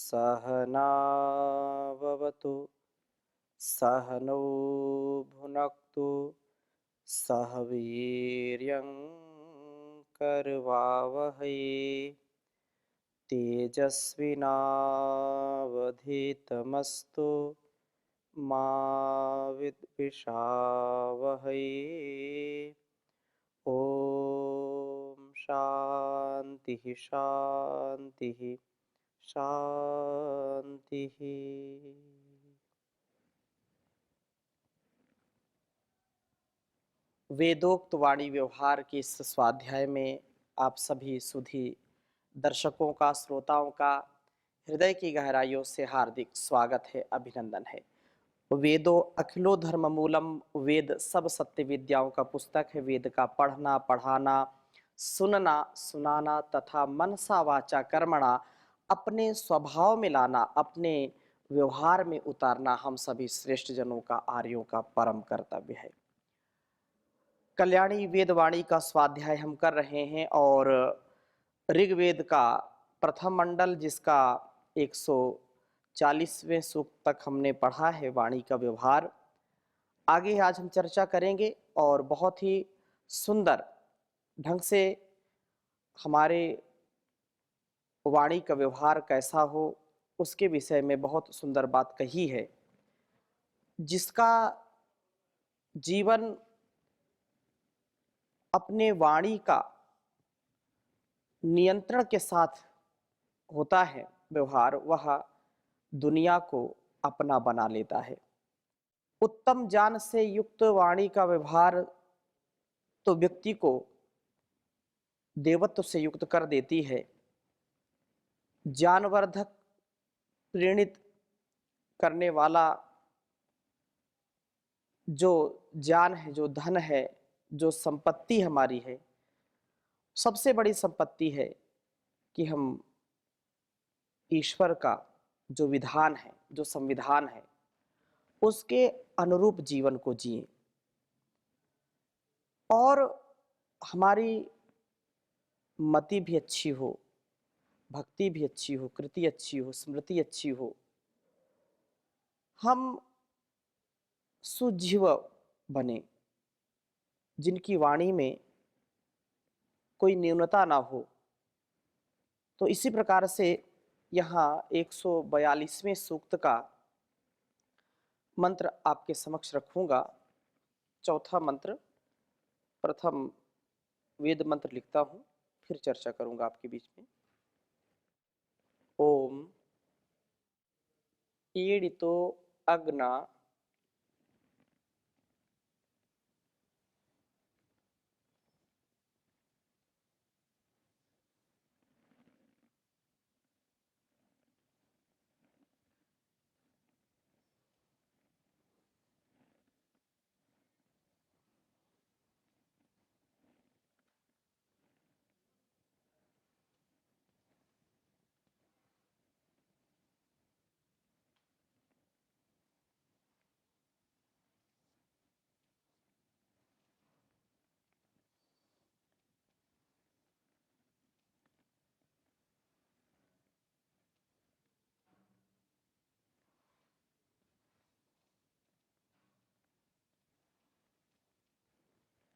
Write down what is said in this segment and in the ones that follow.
सहनाववतु सहनौ भुनक्तु सह वीर्यं करवावहै तेजस्विनावधीतमस्तु मा विद्विषावहै। ओम शांति शांति शांति। वेदोक्त वाणी व्यवहार के इस स्वाध्याय में आप सभी सुधी दर्शकों का, श्रोताओं का हृदय की गहराइयों से हार्दिक स्वागत है, अभिनंदन है। वेदो अखिलो धर्म मूलम, वेद सब सत्य विद्याओं का पुस्तक है। वेद का पढ़ना, पढ़ाना, सुनना, सुनाना तथा मनसा वाचा कर्मणा अपने स्वभाव में लाना, अपने व्यवहार में उतारना हम सभी श्रेष्ठ जनों का, आर्यों का परम कर्तव्य है। कल्याणी वेदवाणी का स्वाध्याय हम कर रहे हैं और ऋग्वेद का प्रथम मंडल, जिसका 140वें सूक्त तक हमने पढ़ा है, वाणी का व्यवहार। आगे आज हम चर्चा करेंगे और बहुत ही सुंदर ढंग से हमारे वाणी का व्यवहार कैसा हो उसके विषय में बहुत सुंदर बात कही है। जिसका जीवन अपने वाणी का नियंत्रण के साथ होता है व्यवहार, वह दुनिया को अपना बना लेता है। उत्तम ज्ञान से युक्त वाणी का व्यवहार तो व्यक्ति को देवत्व से युक्त कर देती है। ज्ञानवर्धक, प्रेरित करने वाला जो ज्ञान है, जो धन है, जो संपत्ति हमारी है, सबसे बड़ी संपत्ति है कि हम ईश्वर का जो विधान है, जो संविधान है, उसके अनुरूप जीवन को जिए और हमारी मति भी अच्छी हो, भक्ति भी अच्छी हो, कृति अच्छी हो, स्मृति अच्छी हो, हम सुजीव बने, जिनकी वाणी में कोई न्यूनता ना हो। तो इसी प्रकार से यहाँ 142वें सूक्त का मंत्र आपके समक्ष रखूंगा। चौथा मंत्र, प्रथम वेद मंत्र लिखता हूँ, फिर चर्चा करूंगा आपके बीच में। ओम ईडितो अग्ना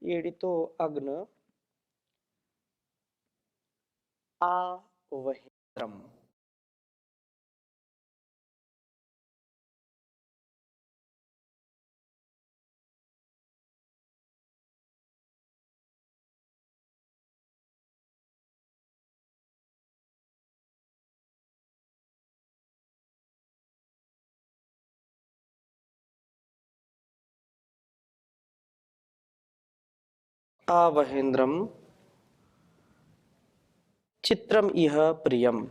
ईडितो अग्न आवहित्रम। आवहेन्द्रम चित्रम इह प्रियम।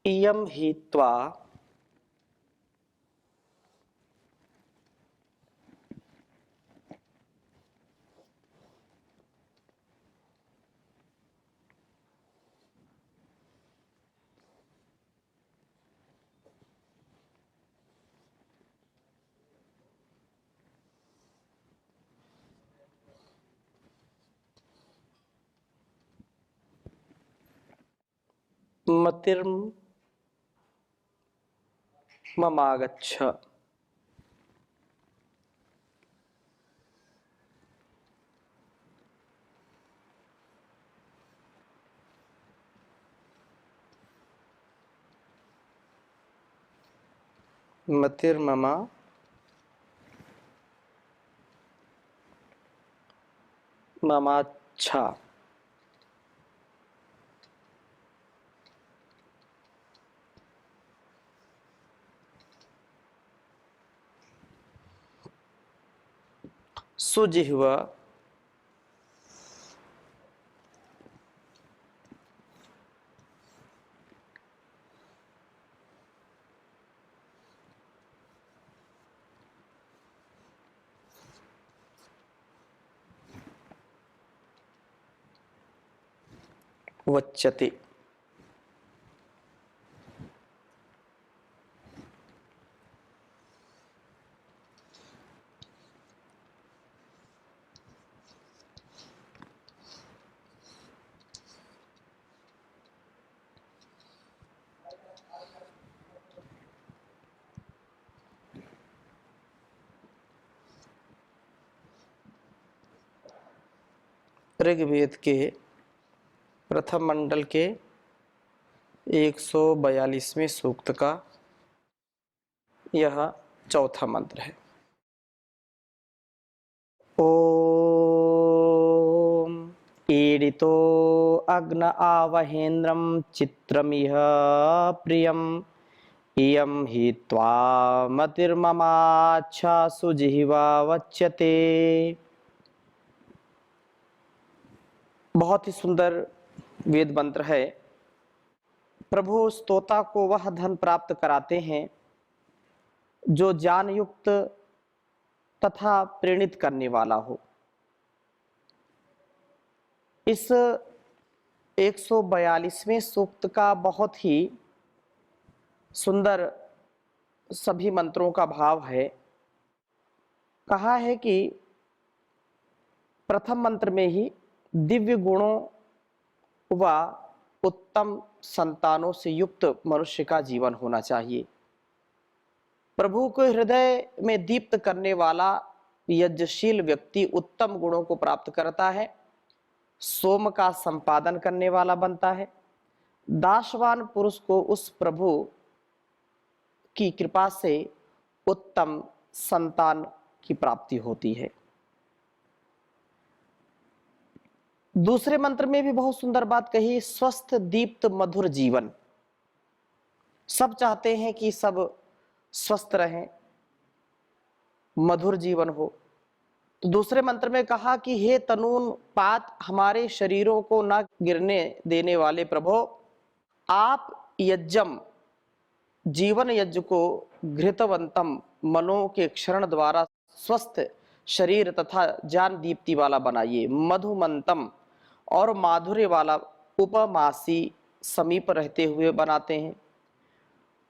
इयं हि त्वा मतिर्ममागच्छ। मतिर्मम ममाच्छा। सुजिह्वा वच्यते। ऋग्वेद के प्रथम मंडल के 142वें सूक्त का यह चौथा मंत्र है। ओम ईडितो अग्न आवहेन्द्रं चित्रमिह प्रियम इयं हि त्वा मतिर्ममाच्छा सुजिह्वा वच्यते। बहुत ही सुंदर वेद मंत्र है। प्रभु उस तोता को वह धन प्राप्त कराते हैं जो ज्ञान युक्त तथा प्रेरित करने वाला हो। इस 142वें सूक्त का बहुत ही सुंदर सभी मंत्रों का भाव है। कहा है कि प्रथम मंत्र में ही दिव्य गुणों व उत्तम संतानों से युक्त मनुष्य का जीवन होना चाहिए। प्रभु को हृदय में दीप्त करने वाला यज्ञशील व्यक्ति उत्तम गुणों को प्राप्त करता है, सोम का संपादन करने वाला बनता है। दासवान पुरुष को उस प्रभु की कृपा से उत्तम संतान की प्राप्ति होती है। दूसरे मंत्र में भी बहुत सुंदर बात कही, स्वस्थ दीप्त मधुर जीवन। सब चाहते हैं कि सब स्वस्थ रहें, मधुर जीवन हो। तो दूसरे मंत्र में कहा कि हे तनून पात हमारे शरीरों को न गिरने देने वाले प्रभु, आप यज्ञम जीवन यज्ञ को घृतवंतम मनों के क्षरण द्वारा स्वस्थ शरीर तथा ज्ञान दीप्ति वाला बनाइए। मधुमंतम और माधुर्य वाला उपमासी समीप रहते हुए बनाते हैं।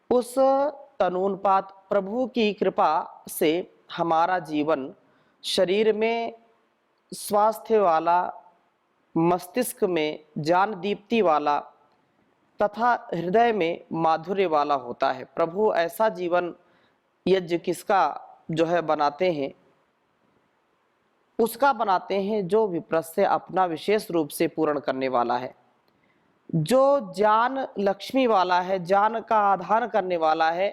उस तनूनपात प्रभु की कृपा से हमारा जीवन शरीर में स्वास्थ्य वाला, मस्तिष्क में ज्ञान दीप्ति वाला तथा हृदय में माधुर्य वाला होता है। प्रभु ऐसा जीवन यज्ञ किसका जो है बनाते हैं, उसका बनाते हैं जो विप्रत से अपना विशेष रूप से पूर्ण करने वाला है, जो ज्ञान लक्ष्मी वाला है, ज्ञान का आधार करने वाला है,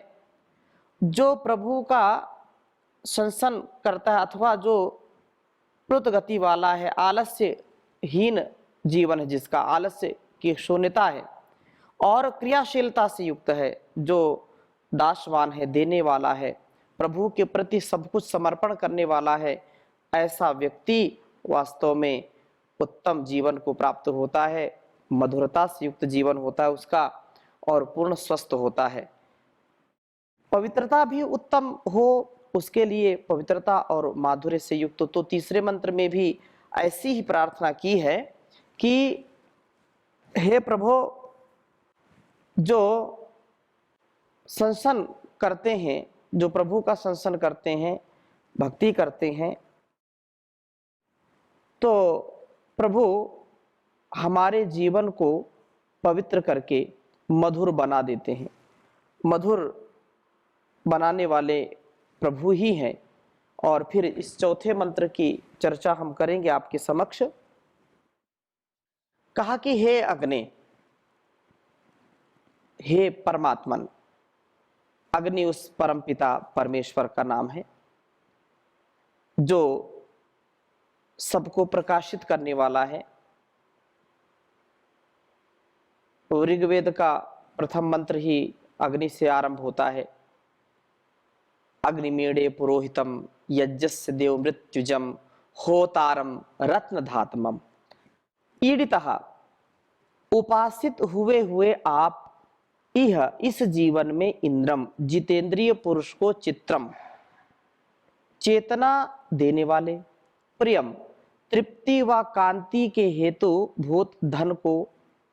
जो प्रभु का संसन करता है अथवा जो प्लुत गति वाला है, आलस्यहीन जीवन है, जिसका आलस्य की शून्यता है और क्रियाशीलता से युक्त है, जो दासवान है, देने वाला है, प्रभु के प्रति सब कुछ समर्पण करने वाला है, ऐसा व्यक्ति वास्तव में उत्तम जीवन को प्राप्त होता है, मधुरता से युक्त जीवन होता है उसका। और पूर्ण स्वस्थ होता है। पवित्रता भी उत्तम हो, उसके लिए पवित्रता और माधुर्य से युक्त। तो तीसरे मंत्र में भी ऐसी ही प्रार्थना की है कि हे प्रभु, जो संसन करते हैं, जो प्रभु का संसन करते हैं, भक्ति करते हैं, तो प्रभु हमारे जीवन को पवित्र करके मधुर बना देते हैं। मधुर बनाने वाले प्रभु ही हैं। और फिर इस चौथे मंत्र की चर्चा हम करेंगे आपके समक्ष। कहा कि हे अग्नि, हे परमात्मन। अग्नि उस परमपिता परमेश्वर का नाम है जो सबको प्रकाशित करने वाला है। ऋग्वेद का प्रथम मंत्र ही अग्नि से आरंभ होता है। अग्निमीडे पुरोहितम यज्ञस्य देव मृत्युजम होतारम रत्नधातमम। ईडितः उपासित हुए हुए आप यह इस जीवन में इंद्रम जितेंद्रिय पुरुष को चित्रम चेतना देने वाले, प्रियम तृप्ति व कांति के हेतु भूत धन को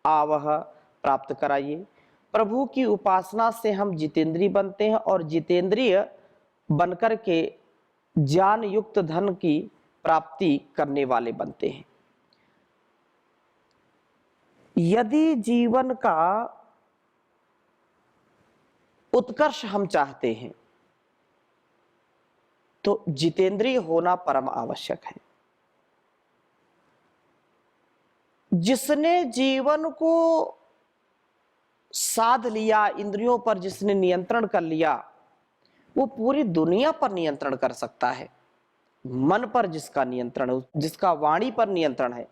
आवह प्राप्त कराइए। प्रभु की उपासना से हम जितेंद्रिय बनते हैं और जितेंद्रिय बनकर के ज्ञान युक्त धन की प्राप्ति करने वाले बनते हैं। यदि जीवन का उत्कर्ष हम चाहते हैं तो जितेंद्रिय होना परम आवश्यक है। जिसने जीवन को साध लिया, इंद्रियों पर जिसने नियंत्रण कर लिया, वो पूरी दुनिया पर नियंत्रण कर सकता है। मन पर जिसका नियंत्रण है, जिसका वाणी पर नियंत्रण है,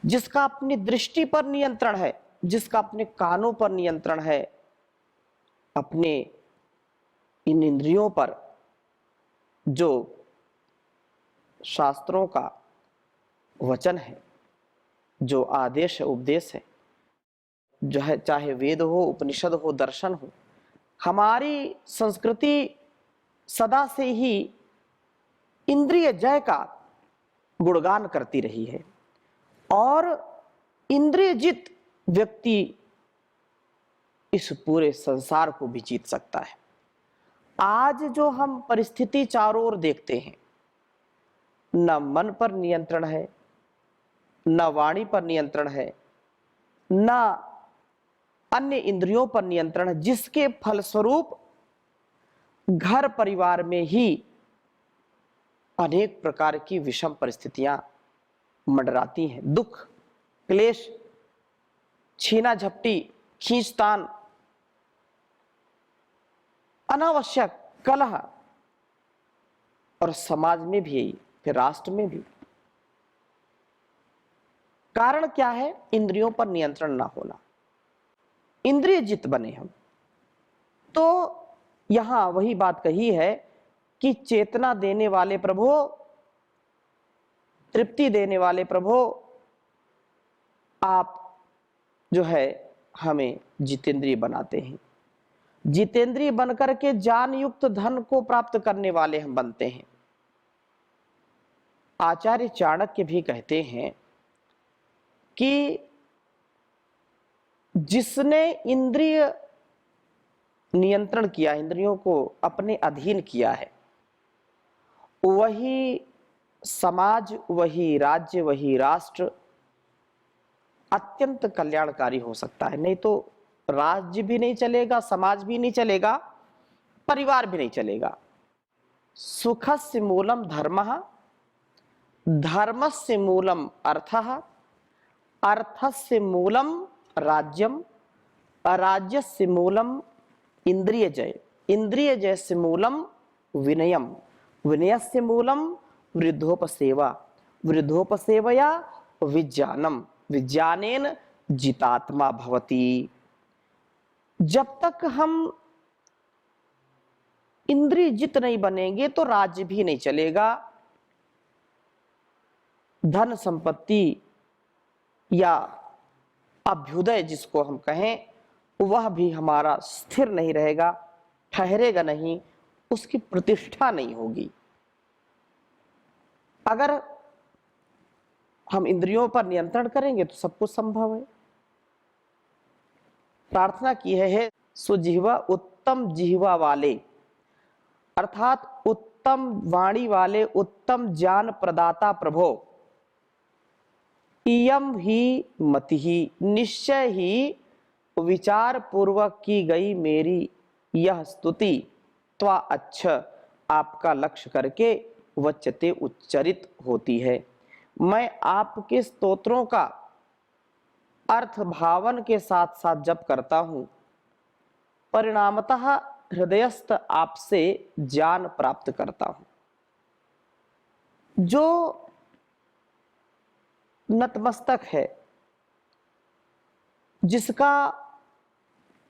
जिसका अपनी दृष्टि पर नियंत्रण है, जिसका अपने कानों पर नियंत्रण है, अपने इन इंद्रियों पर जो शास्त्रों का वचन है, जो आदेश है, उपदेश है, जो है, चाहे वेद हो, उपनिषद हो, दर्शन हो, हमारी संस्कृति सदा से ही इंद्रिय जय का गुणगान करती रही है। और इंद्रिय जित व्यक्ति इस पूरे संसार को भी जीत सकता है। आज जो हम परिस्थिति चारों ओर देखते हैं, न मन पर नियंत्रण है, न वाणी पर नियंत्रण है, न अन्य इंद्रियों पर नियंत्रण है, जिसके फलस्वरूप घर परिवार में ही अनेक प्रकार की विषम परिस्थितियां मंडराती हैं। दुख, क्लेश, छीना झपटी, खींचतान, अनावश्यक कलह, और समाज में भी यही, फिर राष्ट्र में भी। कारण क्या है? इंद्रियों पर नियंत्रण ना होना। इंद्रिय जित बने हम। तो यहां वही बात कही है कि चेतना देने वाले प्रभु, तृप्ति देने वाले प्रभु, आप जो है हमें जितेंद्रिय बनाते हैं। जितेंद्रिय बनकर के ज्ञान युक्त धन को प्राप्त करने वाले हम बनते हैं। आचार्य चाणक्य भी कहते हैं कि जिसने इंद्रिय नियंत्रण किया, इंद्रियों को अपने अधीन किया है, वही समाज, वही राज्य, वही राष्ट्र अत्यंत कल्याणकारी हो सकता है। नहीं तो राज्य भी नहीं चलेगा, समाज भी नहीं चलेगा, परिवार भी नहीं चलेगा। सुखस्य मूलम धर्मः, धर्मस्य मूलम अर्थः, अर्थस्य मूलम राज्यम, राज्यस्य मूलम इंद्रियजय, इंद्रियजयस्य मूलम विनयम, विनयस्य मूलम वृद्धोपसेवा, वृद्धोपसेवया विज्ञानम, विज्ञानेन जितात्मा भवति। जब तक हम इंद्रिय जित नहीं बनेंगे तो राज्य भी नहीं चलेगा, धन संपत्ति या अभ्युदय जिसको हम कहें वह भी हमारा स्थिर नहीं रहेगा, ठहरेगा नहीं, उसकी प्रतिष्ठा नहीं होगी। अगर हम इंद्रियों पर नियंत्रण करेंगे तो सब कुछ संभव है। प्रार्थना की है सुजिह्वा उत्तम जिह्वा वाले, अर्थात उत्तम वाणी वाले, उत्तम ज्ञान प्रदाता प्रभो, इयम ही मति ही, निश्चय ही विचार पूर्वक की गई मेरी यह स्तुति त्वा अच्छा आपका लक्ष्य करके वच्यते उच्चरित होती है। मैं आपके स्तोत्रों का अर्थ भावन के साथ साथ जप करता हूँ, परिणामतः हृदयस्थ आपसे ज्ञान प्राप्त करता हूँ। जो नतमस्तक है, जिसका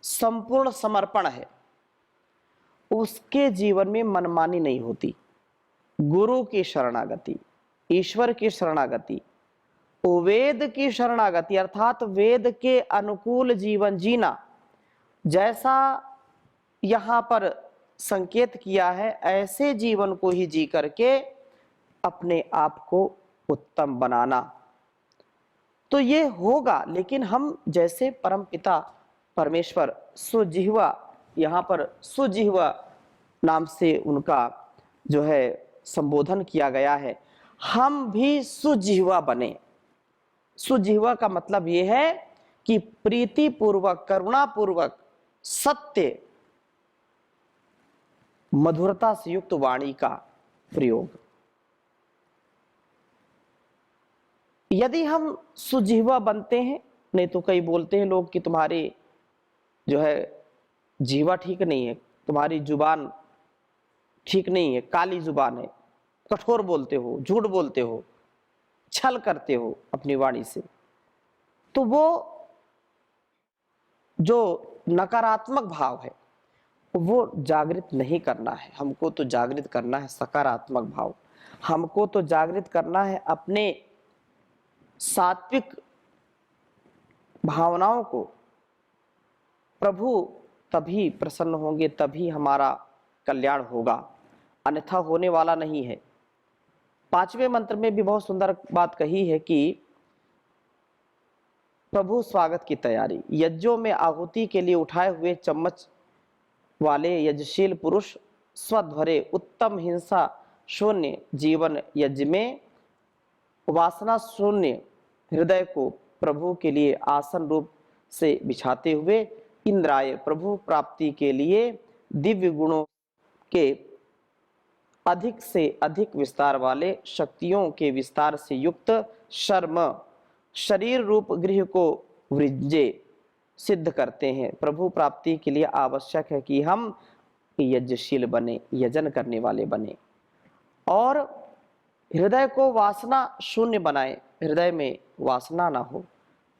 संपूर्ण समर्पण है, उसके जीवन में मनमानी नहीं होती। गुरु की शरणागति, ईश्वर की शरणागति, वेद की शरणागति अर्थात वेद के अनुकूल जीवन जीना, जैसा यहाँ पर संकेत किया है, ऐसे जीवन को ही जी करके अपने आप को उत्तम बनाना। तो ये होगा, लेकिन हम जैसे परमपिता परमेश्वर सुजिह्वा, यहाँ पर सुजिह्वा नाम से उनका जो है संबोधन किया गया है, हम भी सुजिह्वा बने। सुजिह्वा का मतलब ये है कि प्रीति पूर्वक, करुणा पूर्वक, सत्य, मधुरता से युक्त वाणी का प्रयोग। यदि हम सुजिह्वा बनते हैं, नहीं तो कई बोलते हैं लोग कि तुम्हारी जो है जीवा ठीक नहीं है, तुम्हारी जुबान ठीक नहीं है, काली जुबान है, कठोर बोलते हो, झूठ बोलते हो, छल करते हो अपनी वाणी से, तो वो जो नकारात्मक भाव है वो जागृत नहीं करना है। हमको तो जागृत करना है सकारात्मक भाव, हमको तो जागृत करना है अपने सात्विक भावनाओं को। प्रभु तभी प्रसन्न होंगे, तभी हमारा कल्याण होगा, अन्यथा होने वाला नहीं है। 5वें मंत्र में भी बहुत सुंदर बात कही है कि प्रभु स्वागत की तैयारी, यज्ञों में आहुति के लिए उठाए हुए चम्मच वाले यज्ञशील पुरुष स्वध्वरे उत्तम हिंसा शून्य जीवन यज्ञ में वासना शून्य हृदय को प्रभु के लिए आसन रूप से बिछाते हुए इंद्राय प्रभु प्राप्ति के लिए दिव्य गुणों के अधिक से अधिक विस्तार वाले शक्तियों के विस्तार से युक्त शर्म शरीर रूप गृह को वृज्जे सिद्ध करते हैं। प्रभु प्राप्ति के लिए आवश्यक है कि हम यज्ञशील बने, यजन करने वाले बने और हृदय को वासना शून्य बनाए, हृदय में वासना ना हो,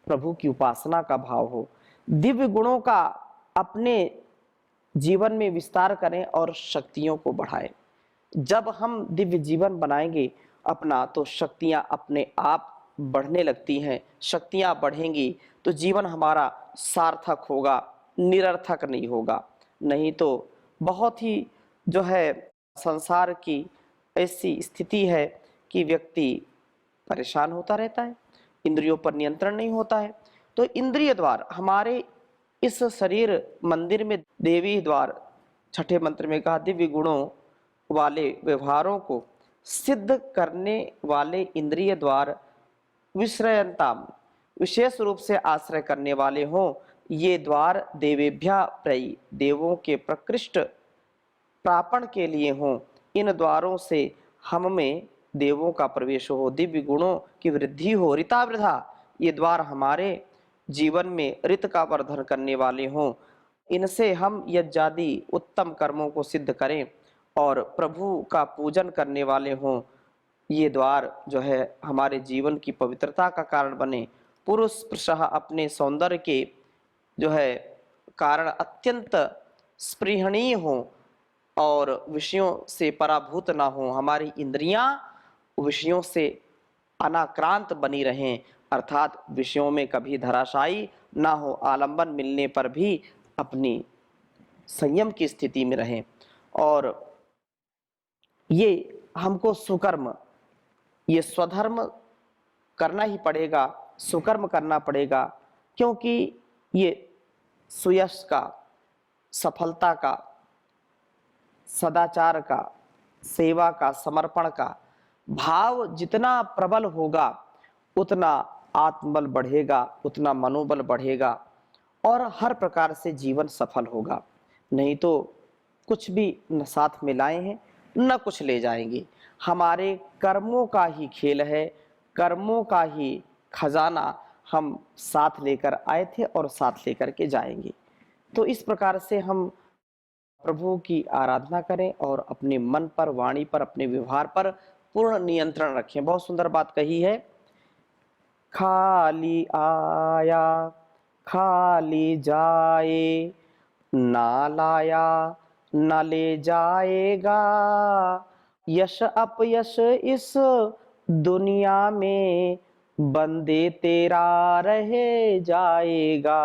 प्रभु की उपासना का भाव हो, दिव्य गुणों का अपने जीवन में विस्तार करें और शक्तियों को बढ़ाएं। जब हम दिव्य जीवन बनाएंगे अपना, तो शक्तियां अपने आप बढ़ने लगती हैं। शक्तियां बढ़ेंगी तो जीवन हमारा सार्थक होगा, निरर्थक नहीं होगा। नहीं तो बहुत ही जो है संसार की ऐसी स्थिति है कि व्यक्ति परेशान होता रहता है, इंद्रियों पर नियंत्रण नहीं होता है। तो इंद्रिय द्वार हमारे इस शरीर मंदिर में देवी द्वार, छठे मंत्र में कहा दिव्य गुणों वाले व्यवहारों को सिद्ध करने वाले इंद्रिय द्वार विश्रयंता विशेष रूप से आश्रय करने वाले हों। ये द्वार देवेभ्या प्रयी देवों के प्रकृष्ट प्रापण के लिए हों। इन द्वारों से हम में देवों का प्रवेश हो, दिव्य गुणों की वृद्धि हो। ऋता वृद्धा ये द्वार हमारे जीवन में ऋत का वर्धन करने वाले हों। इनसे हम यज्ञादि उत्तम कर्मों को सिद्ध करें और प्रभु का पूजन करने वाले हों। ये द्वार जो है हमारे जीवन की पवित्रता का कारण बने। पुरुष प्रशः अपने सौंदर्य के जो है कारण अत्यंत स्पृहणीय हो और विषयों से पराभूत ना हो। हमारी इंद्रियां विषयों से अनाक्रांत बनी रहें, अर्थात विषयों में कभी धराशायी ना हो आलंबन मिलने पर भी अपनी संयम की स्थिति में रहें। और ये हमको सुकर्म, ये स्वधर्म करना ही पड़ेगा, सुकर्म करना पड़ेगा, क्योंकि ये सुयश का, सफलता का, सदाचार का, सेवा का, समर्पण का भाव जितना प्रबल होगा, उतना आत्मबल बढ़ेगा, उतना मनोबल बढ़ेगा और हर प्रकार से जीवन सफल होगा। नहीं तो कुछ भी न साथ में लाए हैं, न कुछ ले जाएंगे। हमारे कर्मों का ही खेल है, कर्मों का ही खजाना हम साथ लेकर आए थे और साथ लेकर के जाएंगे। तो इस प्रकार से हम प्रभु की आराधना करें और अपने मन पर, वाणी पर, अपने व्यवहार पर पूर्ण नियंत्रण रखें। बहुत सुंदर बात कही है, खाली आया खाली जाए, ना लाया न ले जाएगा, यश अपयश इस दुनिया में बंदे तेरा रह जाएगा।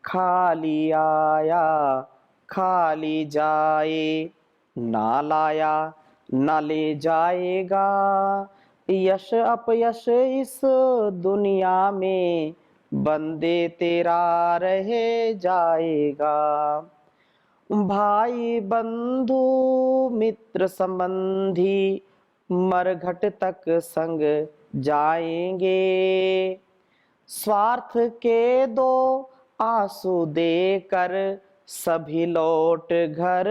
खाली आया खाली जाए, ना लाया न ले जाएगा, यश अपयश इस दुनिया में बंदे तेरा रह जाएगा। भाई बंधु मित्र संबंधी मरघट तक संग जाएंगे, स्वार्थ के दो आंसू देकर सभी लौट घर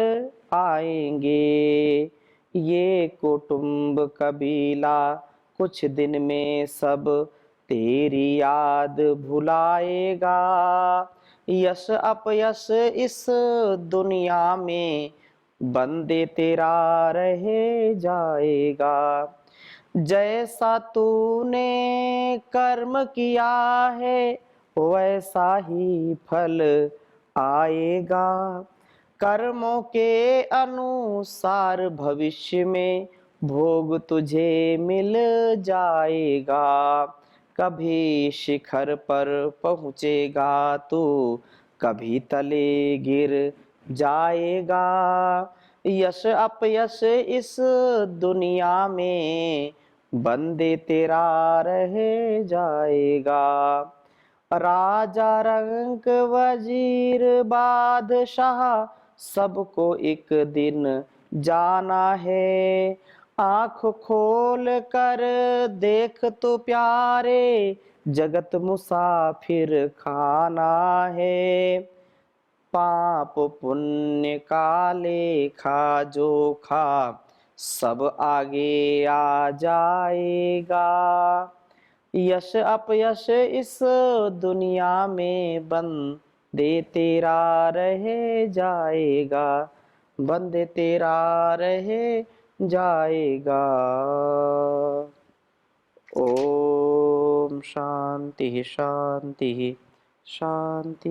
आएंगे। ये कुटुंब कबीला कुछ दिन में सब तेरी याद भुलाएगा, यश अपयश इस दुनिया में बंदे तेरा रह जाएगा। जैसा तूने कर्म किया है वैसा ही फल आएगा, कर्मों के अनुसार भविष्य में भोग तुझे मिल जाएगा। कभी शिखर पर पहुँचेगा तू, कभी तले गिर जाएगा, यश अपयश इस दुनिया में बंदे तेरा रह जाएगा। राजा रंक वजीर बादशाह सबको एक दिन जाना है, आँख खोल कर देख तो प्यारे जगत मुसाफिर खाना है, पाप पुण्य का लेखा जोखा सब आगे आ जाएगा, यश अपयश इस दुनिया में बंदे तेरा रह जाएगा, बंदे तेरा रह जाएगा। ओम शांति शांति शांति।